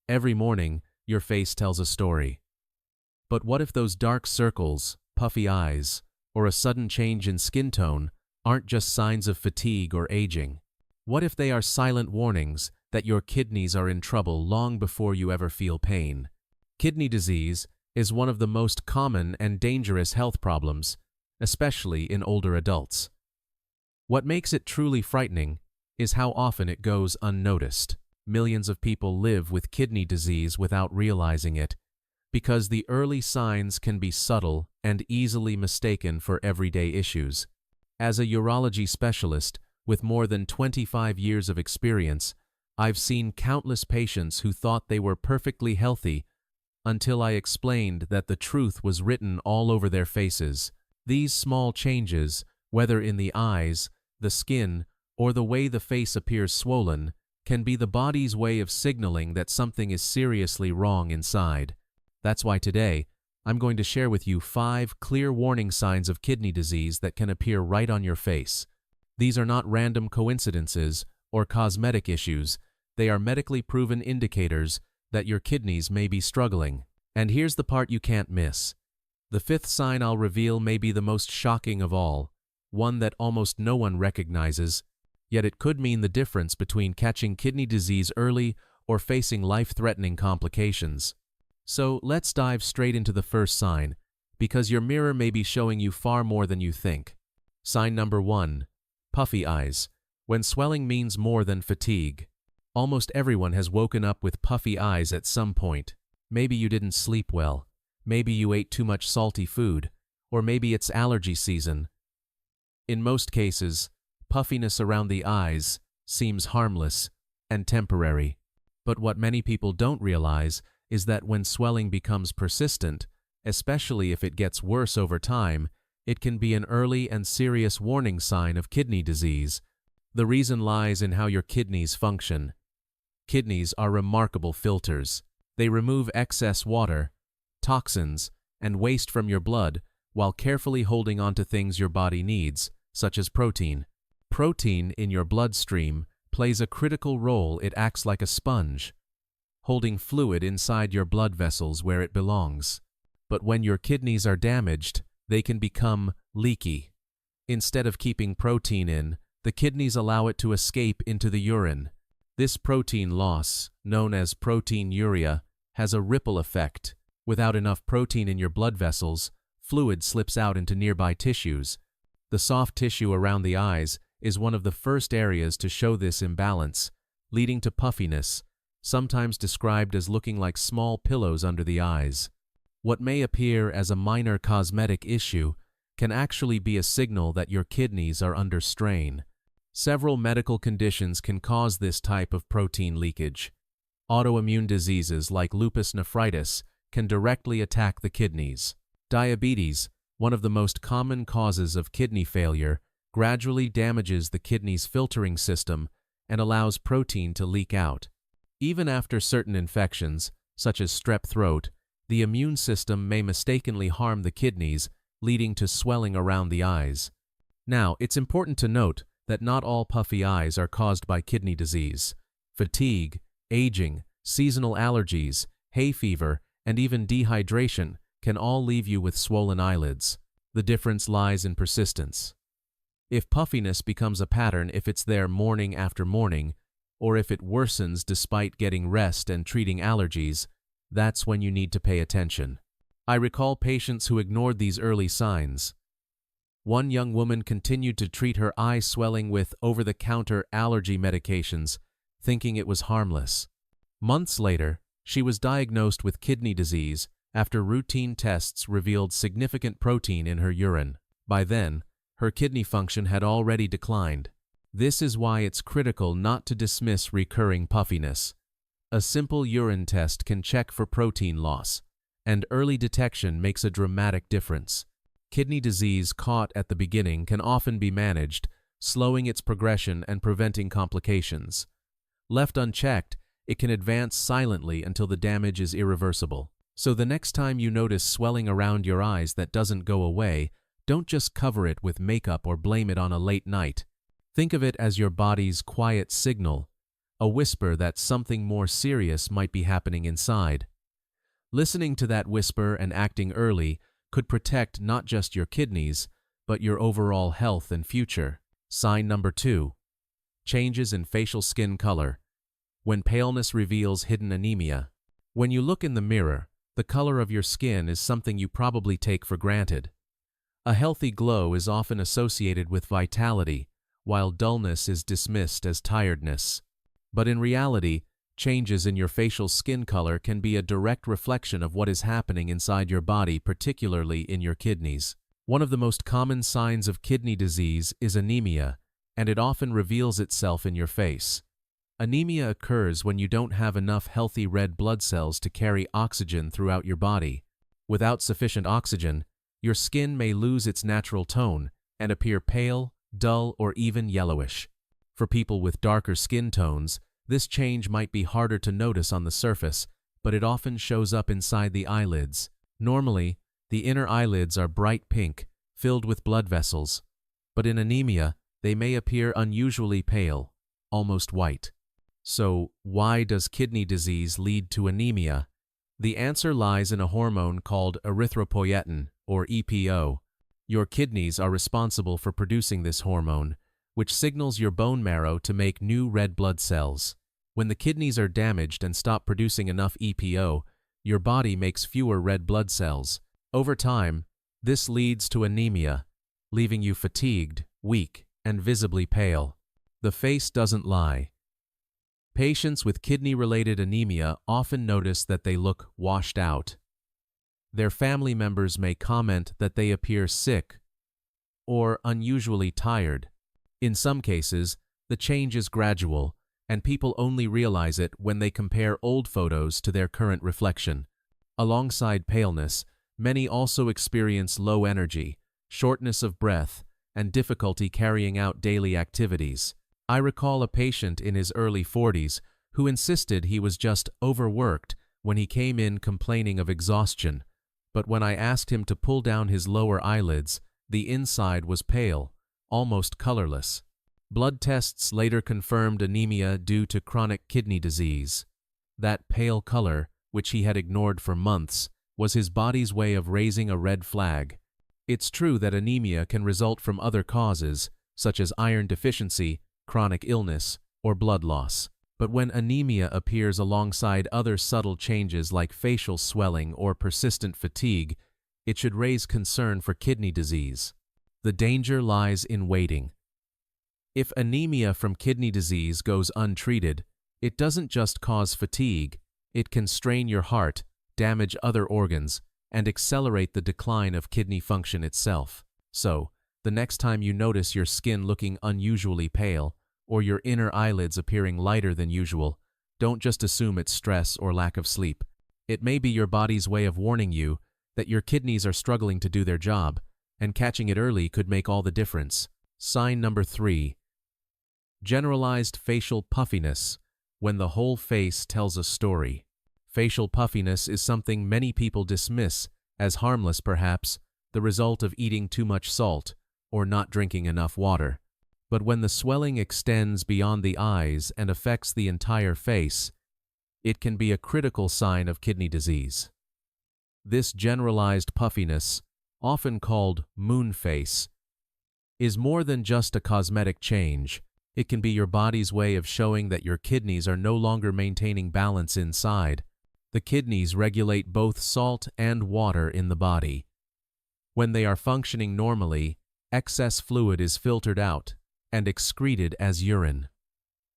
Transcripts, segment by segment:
Every morning, your face tells a story. But what if those dark circles, puffy eyes, or a sudden change in skin tone aren't just signs of fatigue or aging? What if they are silent warnings that your kidneys are in trouble long before you ever feel pain? Kidney disease is one of the most common and dangerous health problems, especially in older adults. What makes it truly frightening is how often it goes unnoticed. Millions of people live with kidney disease without realizing it, because the early signs can be subtle and easily mistaken for everyday issues. As a urology specialist with more than 25 years of experience, I've seen countless patients who thought they were perfectly healthy until I explained that the truth was written all over their faces. These small changes, whether in the eyes, the skin, or the way the face appears swollen, can be the body's way of signaling that something is seriously wrong inside. That's why today, I'm going to share with you 5 clear warning signs of kidney disease that can appear right on your face. These are not random coincidences or cosmetic issues. They are medically proven indicators that your kidneys may be struggling. And here's the part you can't miss. The 5th sign I'll reveal may be the most shocking of all, one that almost no one recognizes, yet it could mean the difference between catching kidney disease early or facing life-threatening complications. So let's dive straight into the first sign, because your mirror may be showing you far more than you think. Sign number 1, puffy eyes, when swelling means more than fatigue. Almost everyone has woken up with puffy eyes at some point. Maybe you didn't sleep well, maybe you ate too much salty food, or maybe it's allergy season. In most cases, puffiness around the eyes seems harmless and temporary. But what many people don't realize is that when swelling becomes persistent, especially if it gets worse over time, it can be an early and serious warning sign of kidney disease. The reason lies in how your kidneys function. Kidneys are remarkable filters. They remove excess water, toxins, and waste from your blood while carefully holding onto things your body needs, such as protein. Protein in your bloodstream plays a critical role. It acts like a sponge, holding fluid inside your blood vessels where it belongs. But when your kidneys are damaged, they can become leaky. Instead of keeping protein in, the kidneys allow it to escape into the urine. This protein loss, known as proteinuria, has a ripple effect. Without enough protein in your blood vessels, fluid slips out into nearby tissues. The soft tissue around the eyes is one of the first areas to show this imbalance, leading to puffiness, sometimes described as looking like small pillows under the eyes. What may appear as a minor cosmetic issue can actually be a signal that your kidneys are under strain. Several medical conditions can cause this type of protein leakage. Autoimmune diseases like lupus nephritis can directly attack the kidneys. Diabetes, one of the most common causes of kidney failure, gradually damages the kidney's filtering system and allows protein to leak out. Even after certain infections, such as strep throat, the immune system may mistakenly harm the kidneys, leading to swelling around the eyes. Now, it's important to note that not all puffy eyes are caused by kidney disease. Fatigue, aging, seasonal allergies, hay fever, and even dehydration can all leave you with swollen eyelids. The difference lies in persistence. If puffiness becomes a pattern, if it's there morning after morning, or if it worsens despite getting rest and treating allergies, that's when you need to pay attention. I recall patients who ignored these early signs. One young woman continued to treat her eye swelling with over-the-counter allergy medications, thinking it was harmless. Months later, she was diagnosed with kidney disease after routine tests revealed significant protein in her urine. By then, her kidney function had already declined. This is why it's critical not to dismiss recurring puffiness. A simple urine test can check for protein loss, and early detection makes a dramatic difference. Kidney disease caught at the beginning can often be managed, slowing its progression and preventing complications. Left unchecked, it can advance silently until the damage is irreversible. So the next time you notice swelling around your eyes that doesn't go away, don't just cover it with makeup or blame it on a late night. Think of it as your body's quiet signal. a whisper that something more serious might be happening inside. Listening to that whisper and acting early could protect not just your kidneys, but your overall health and future. Sign number 2. Changes in facial skin color. When paleness reveals hidden anemia. When you look in the mirror, the color of your skin is something you probably take for granted. A healthy glow is often associated with vitality, while dullness is dismissed as tiredness. But in reality, changes in your facial skin color can be a direct reflection of what is happening inside your body, particularly in your kidneys. One of the most common signs of kidney disease is anemia, and it often reveals itself in your face. Anemia occurs when you don't have enough healthy red blood cells to carry oxygen throughout your body. Without sufficient oxygen, your skin may lose its natural tone and appear pale, dull, or even yellowish. For people with darker skin tones, this change might be harder to notice on the surface, but it often shows up inside the eyelids. Normally, the inner eyelids are bright pink, filled with blood vessels, but in anemia, they may appear unusually pale, almost white. So, why does kidney disease lead to anemia? The answer lies in a hormone called erythropoietin, or EPO. Your kidneys are responsible for producing this hormone, which signals your bone marrow to make new red blood cells. When the kidneys are damaged and stop producing enough EPO, your body makes fewer red blood cells. Over time, this leads to anemia, leaving you fatigued, weak, and visibly pale. The face doesn't lie. Patients with kidney-related anemia often notice that they look washed out. Their family members may comment that they appear sick or unusually tired. In some cases, the change is gradual, and people only realize it when they compare old photos to their current reflection. Alongside paleness, many also experience low energy, shortness of breath, and difficulty carrying out daily activities. I recall a patient in his early 40s who insisted he was just overworked when he came in complaining of exhaustion, but when I asked him to pull down his lower eyelids, the inside was pale, almost colorless. Blood tests later confirmed anemia due to chronic kidney disease. That pale color, which he had ignored for months, was his body's way of raising a red flag. It's true that anemia can result from other causes, such as iron deficiency, chronic illness, or blood loss. But when anemia appears alongside other subtle changes like facial swelling or persistent fatigue, it should raise concern for kidney disease. The danger lies in waiting. If anemia from kidney disease goes untreated, it doesn't just cause fatigue, it can strain your heart, damage other organs, and accelerate the decline of kidney function itself. So, the next time you notice your skin looking unusually pale, or your inner eyelids appearing lighter than usual, don't just assume it's stress or lack of sleep. It may be your body's way of warning you that your kidneys are struggling to do their job, and catching it early could make all the difference. Sign number 3. Generalized facial puffiness, when the whole face tells a story. Facial puffiness is something many people dismiss as harmless, perhaps the result of eating too much salt or not drinking enough water. But when the swelling extends beyond the eyes and affects the entire face, it can be a critical sign of kidney disease. This generalized puffiness, often called moon face, is more than just a cosmetic change. It can be your body's way of showing that your kidneys are no longer maintaining balance inside. The kidneys regulate both salt and water in the body. When they are functioning normally, excess fluid is filtered out and excreted as urine.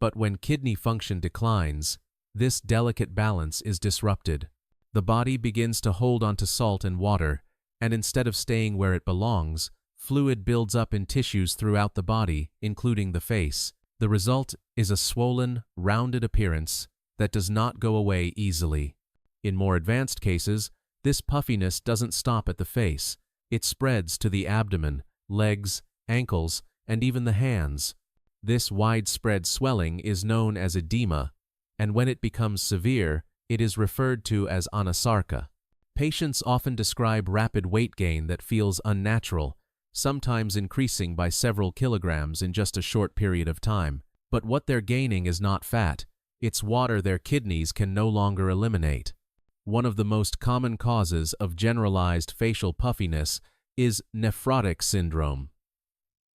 But when kidney function declines, this delicate balance is disrupted. The body begins to hold onto salt and water, and instead of staying where it belongs, fluid builds up in tissues throughout the body, including the face. The result is a swollen, rounded appearance that does not go away easily. In more advanced cases, this puffiness doesn't stop at the face. It spreads to the abdomen, legs, ankles, and even the hands. This widespread swelling is known as edema, and when it becomes severe, it is referred to as anasarca. Patients often describe rapid weight gain that feels unnatural, sometimes increasing by several kilograms in just a short period of time. But what they're gaining is not fat, It's water their kidneys can no longer eliminate. One of the most common causes of generalized facial puffiness is nephrotic syndrome.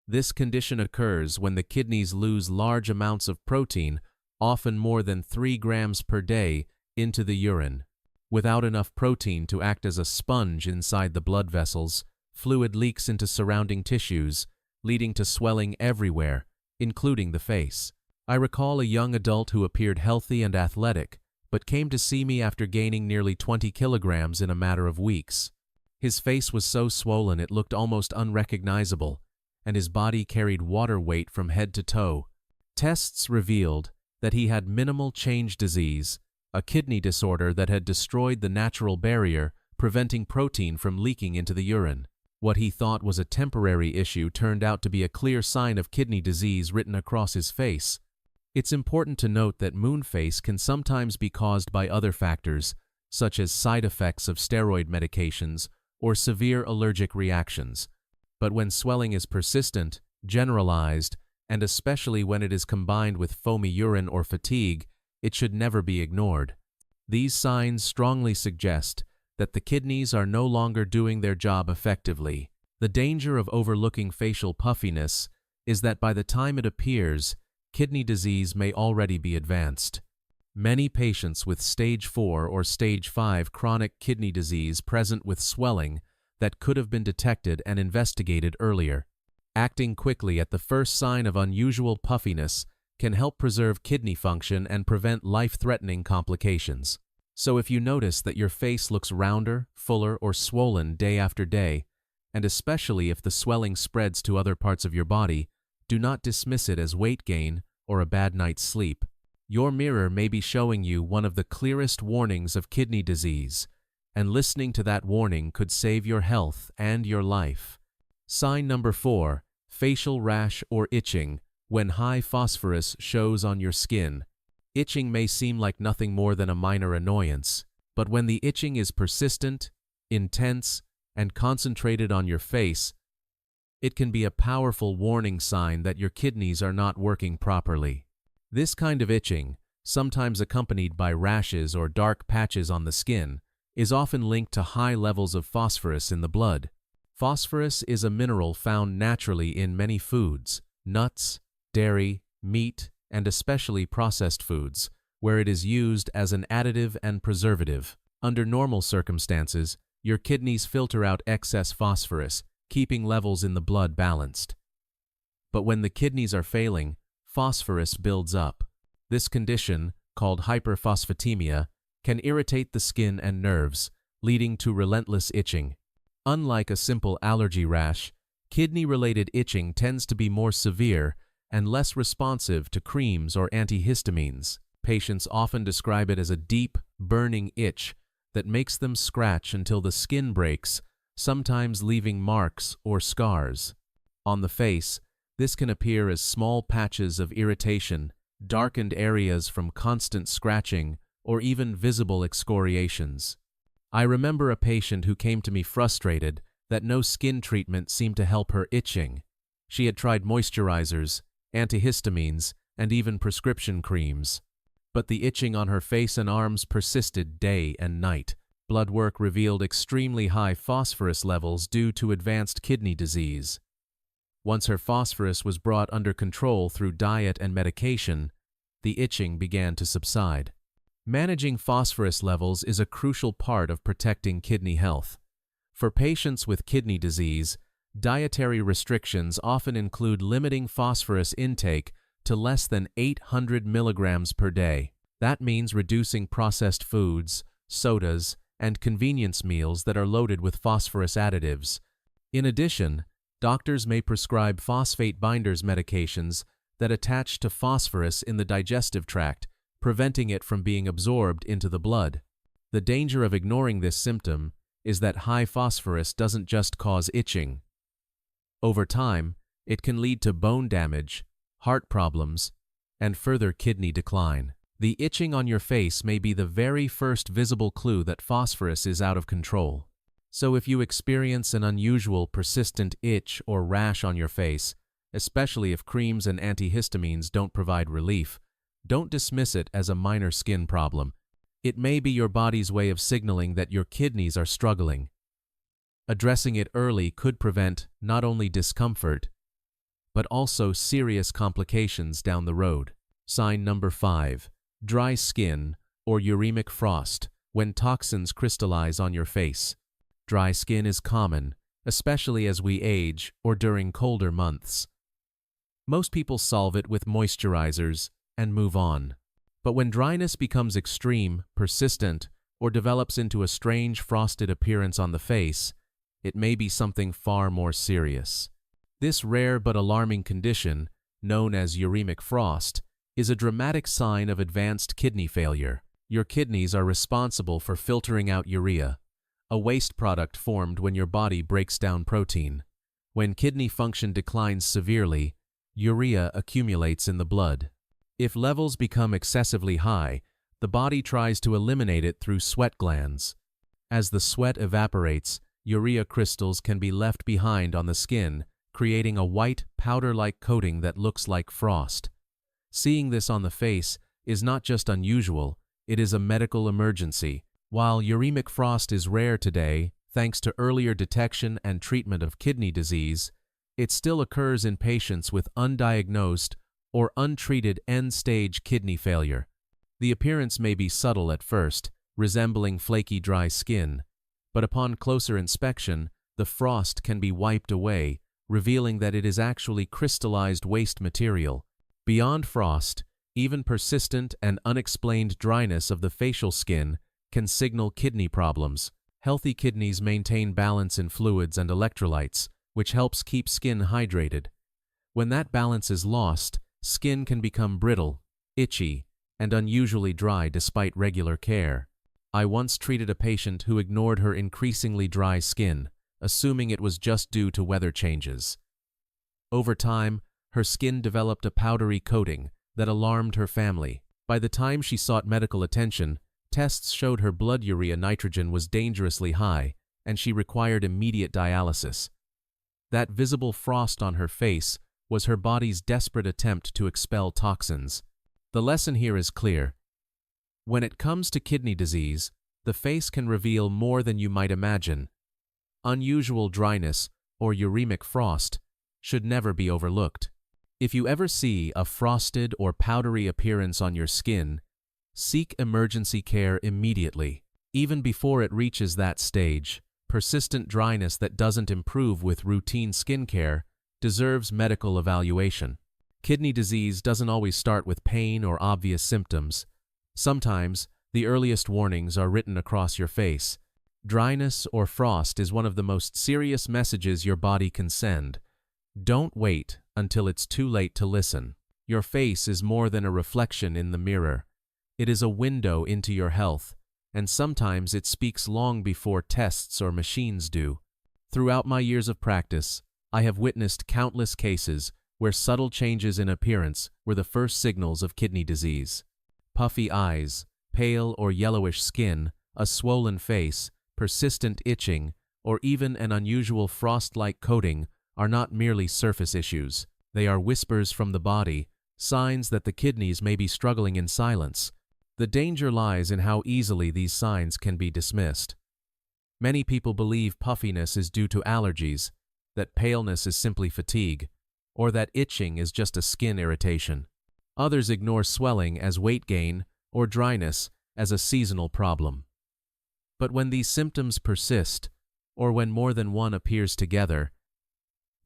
This condition occurs when the kidneys lose large amounts of protein, often more than 3 grams per day, into the urine. Without enough protein to act as a sponge inside the blood vessels, fluid leaks into surrounding tissues, leading to swelling everywhere, including the face. I recall a young adult who appeared healthy and athletic, but came to see me after gaining nearly 20 kilograms in a matter of weeks. His face was so swollen it looked almost unrecognizable, and his body carried water weight from head to toe. Tests revealed that he had minimal change disease, a kidney disorder that had destroyed the natural barrier, preventing protein from leaking into the urine. What he thought was a temporary issue turned out to be a clear sign of kidney disease written across his face. It's important to note that moon face can sometimes be caused by other factors, such as side effects of steroid medications or severe allergic reactions. But when swelling is persistent, generalized, and especially when it is combined with foamy urine or fatigue, it should never be ignored. These signs strongly suggest that the kidneys are no longer doing their job effectively. The danger of overlooking facial puffiness is that by the time it appears, kidney disease may already be advanced. Many patients with stage 4 or stage 5 chronic kidney disease present with swelling that could have been detected and investigated earlier. Acting quickly at the first sign of unusual puffiness can help preserve kidney function and prevent life-threatening complications. So if you notice that your face looks rounder, fuller, or swollen day after day, and especially if the swelling spreads to other parts of your body, do not dismiss it as weight gain or a bad night's sleep. Your mirror may be showing you one of the clearest warnings of kidney disease, and listening to that warning could save your health and your life. Sign number 4, facial rash or itching when high phosphorus shows on your skin. Itching may seem like nothing more than a minor annoyance, but when the itching is persistent, intense, and concentrated on your face, it can be a powerful warning sign that your kidneys are not working properly. This kind of itching, sometimes accompanied by rashes or dark patches on the skin, is often linked to high levels of phosphorus in the blood. Phosphorus is a mineral found naturally in many foods, nuts, dairy, meat, and especially processed foods, where it is used as an additive and preservative. Under normal circumstances, your kidneys filter out excess phosphorus, keeping levels in the blood balanced. But when the kidneys are failing, phosphorus builds up. This condition, called hyperphosphatemia, can irritate the skin and nerves, leading to relentless itching. Unlike a simple allergy rash, kidney-related itching tends to be more severe and less responsive to creams or antihistamines. Patients often describe it as a deep, burning itch that makes them scratch until the skin breaks, sometimes leaving marks or scars. On the face, this can appear as small patches of irritation, darkened areas from constant scratching, or even visible excoriations. I remember a patient who came to me frustrated that no skin treatment seemed to help her itching. She had tried moisturizers, antihistamines, and even prescription creams. But the itching on her face and arms persisted day and night. Blood work revealed extremely high phosphorus levels due to advanced kidney disease. Once her phosphorus was brought under control through diet and medication, the itching began to subside. Managing phosphorus levels is a crucial part of protecting kidney health. For patients with kidney disease, dietary restrictions often include limiting phosphorus intake to less than 800 milligrams per day. That means reducing processed foods, sodas, and convenience meals that are loaded with phosphorus additives. In addition, doctors may prescribe phosphate binders medications that attach to phosphorus in the digestive tract, preventing it from being absorbed into the blood. The danger of ignoring this symptom is that high phosphorus doesn't just cause itching. Over time, it can lead to bone damage, heart problems, and further kidney decline. The itching on your face may be the very first visible clue that phosphorus is out of control. So if you experience an unusual, persistent itch or rash on your face, especially if creams and antihistamines don't provide relief, Don't dismiss it as a minor skin problem. It may be your body's way of signaling that your kidneys are struggling. Addressing it early could prevent not only discomfort, but also serious complications down the road. Sign number 5. Dry skin or uremic frost when toxins crystallize on your face. Dry skin is common, especially as we age or during colder months. Most people solve it with moisturizers and move on. But when dryness becomes extreme, persistent, or develops into a strange frosted appearance on the face, it may be something far more serious. This rare but alarming condition, known as uremic frost, is a dramatic sign of advanced kidney failure. Your kidneys are responsible for filtering out urea, a waste product formed when your body breaks down protein. When kidney function declines severely, urea accumulates in the blood. If levels become excessively high, the body tries to eliminate it through sweat glands. As the sweat evaporates, urea crystals can be left behind on the skin, creating a white, powder-like coating that looks like frost. Seeing this on the face is not just unusual, it is a medical emergency. While uremic frost is rare today, thanks to earlier detection and treatment of kidney disease, it still occurs in patients with undiagnosed or untreated end-stage kidney failure. The appearance may be subtle at first, resembling flaky dry skin, but upon closer inspection, the frost can be wiped away, revealing that it is actually crystallized waste material. Beyond frost, even persistent and unexplained dryness of the facial skin can signal kidney problems. Healthy kidneys maintain balance in fluids and electrolytes, which helps keep skin hydrated. When that balance is lost, skin can become brittle, itchy, and unusually dry despite regular care. I once treated a patient who ignored her increasingly dry skin, assuming it was just due to weather changes. Over time, her skin developed a powdery coating that alarmed her family. By the time she sought medical attention, tests showed her blood urea nitrogen was dangerously high, and she required immediate dialysis. That visible frost on her face was her body's desperate attempt to expel toxins. The lesson here is clear. When it comes to kidney disease, the face can reveal more than you might imagine. Unusual dryness, or uremic frost, should never be overlooked. If you ever see a frosted or powdery appearance on your skin, seek emergency care immediately. Even before it reaches that stage, persistent dryness that doesn't improve with routine skincare deserves medical evaluation. Kidney disease doesn't always start with pain or obvious symptoms. Sometimes, the earliest warnings are written across your face. Dryness or frost is one of the most serious messages your body can send. Don't wait until it's too late to listen. Your face is more than a reflection in the mirror. It is a window into your health, and sometimes it speaks long before tests or machines do. Throughout my years of practice, I have witnessed countless cases where subtle changes in appearance were the first signals of kidney disease. Puffy eyes, pale or yellowish skin, a swollen face, persistent itching, or even an unusual frost-like coating are not merely surface issues. They are whispers from the body, signs that the kidneys may be struggling in silence. The danger lies in how easily these signs can be dismissed. Many people believe puffiness is due to allergies, that paleness is simply fatigue, or that itching is just a skin irritation. Others ignore swelling as weight gain or dryness as a seasonal problem. But when these symptoms persist, or when more than one appears together,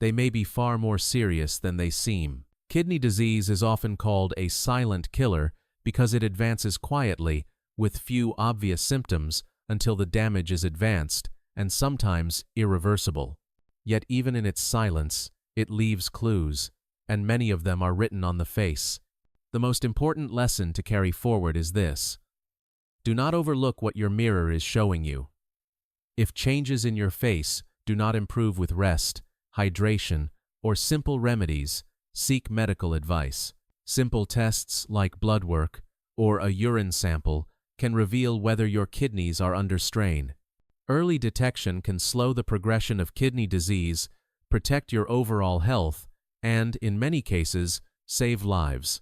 they may be far more serious than they seem. Kidney disease is often called a silent killer because it advances quietly, with few obvious symptoms, until the damage is advanced and sometimes irreversible. Yet even in its silence, it leaves clues, and many of them are written on the face. The most important lesson to carry forward is this: do not overlook what your mirror is showing you. If changes in your face do not improve with rest, hydration, or simple remedies, seek medical advice. Simple tests like blood work or a urine sample can reveal whether your kidneys are under strain. Early detection can slow the progression of kidney disease, protect your overall health, and, in many cases, save lives.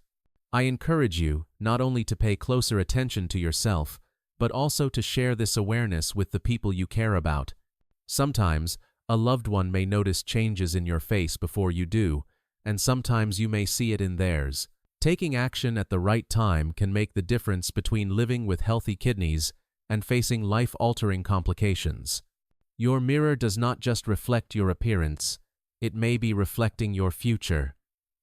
I encourage you not only to pay closer attention to yourself, but also to share this awareness with the people you care about. Sometimes, a loved one may notice changes in your face before you do, and sometimes you may see it in theirs. Taking action at the right time can make the difference between living with healthy kidneys and facing life-altering complications. Your mirror does not just reflect your appearance, it may be reflecting your future.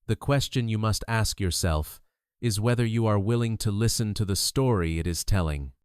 The question you must ask yourself is whether you are willing to listen to the story it is telling.